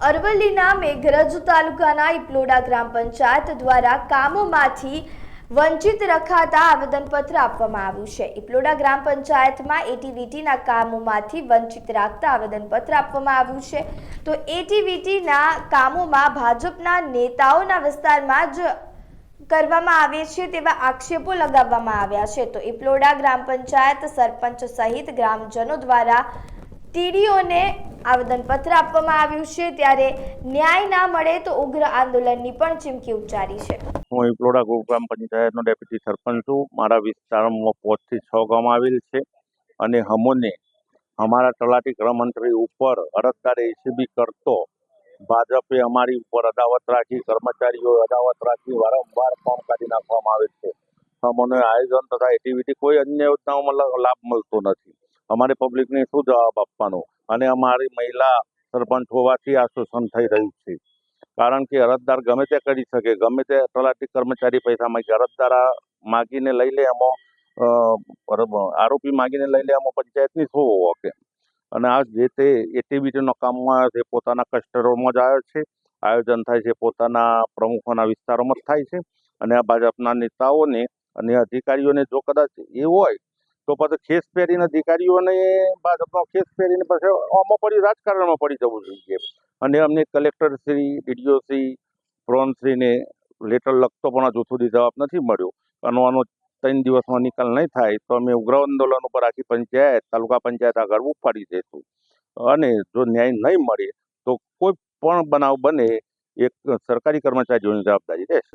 અરવલ્લીના મેઘરજ તાલુકાના ઇપલોડા ગ્રામ પંચાયત દ્વારા કામોમાંથી વંચિત રખાતા આવેદનપત્ર આપવામાં આવ્યું છે। ઇપલોડા ગ્રામ પંચાયતમાં એટીવીટીના કામોમાંથી વંચિત રાખતા આવેદનપત્ર આપવામાં આવ્યું છે। તો એટીવીટીના કામોમાં ભાજપના નેતાઓના વિસ્તારમાં જ કરવામાં આવે છે તેવા આક્ષેપો લગાવવામાં આવ્યા છે। તો ઇપલોડા ગ્રામ પંચાયત સરપંચ સહિત ગ્રામજનો દ્વારા ટીડીઓને આવેદનપત્ર આપવામાં આવ્યું છે, ત્યારે ન્યાય ના મળે તો ઉગ્ર આંદોલનની પણ ચીમકી ઉચ્ચારી છે। હું ઇપલોડા ગ્રામ પંચાયતનો ડેપ્યુટી સરપંચ છું। મારા વિસ્તારમાં 5 થી 6 ગામ આવેલ છે અને અમોને અમારા તલાટી ગૃહમંત્રી ઉપર અરજદાર એસીબી કરતો ભાજપે અમારી ઉપર અદાવત રાખી, કર્મચારીઓ અદાવત રાખી, વારંવાર કામ કાઢી નાખવામાં આવે છે। અમને આયોજન તથા એક્ટિવિટી કોઈ અન્ય યોજનાઓમાં લાભ મળતો નથી। અમારી પબ્લિકને શું જવાબ આપવાનો? અને અમારી મહિલા સરપંચ હોવાથી આ શોષણ થઈ રહ્યું છે, કારણ કે અરજદાર ગમે તે કરી શકે, ગમે તે તલાટી કર્મચારી પૈસા માગે, અરજદાર માગીને લઈ લે, એમાં આરોપી માગીને લઈ લે, એમાં પંચાયતની શું હોકે? અને આ જે તે એક્ટિવિટીનો કામમાં જે પોતાના કસ્ટરોમાં જ આવે છે, આયોજન થાય છે પોતાના પ્રમુખોના વિસ્તારોમાં જ થાય છે। અને આ ભાજપના નેતાઓને અને અધિકારીઓને જો કદાચ એવું હોય તો પછી ખેસ પહેરીને અધિકારીઓને ભાજપનો ખેસ પહેરીને પછી આમાં રાજકારણમાં પડી જવું જોઈએ। અને અમને કલેક્ટરશ્રી, ડીડીઓશ્રી, પ્રોનશ્રીને લેટર લખતો પણ હજુ સુધી જવાબ નથી મળ્યો। આનો 3 દિવસમાં નિકાલ નહીં થાય તો અમે ઉગ્ર આંદોલન ઉપર આખી પંચાયત, તાલુકા પંચાયત આગળ ઉપાડી દઈશું। અને જો ન્યાય નહીં મળે તો કોઈ પણ બનાવ બને એક સરકારી કર્મચારીઓની જવાબદારી રહેશે।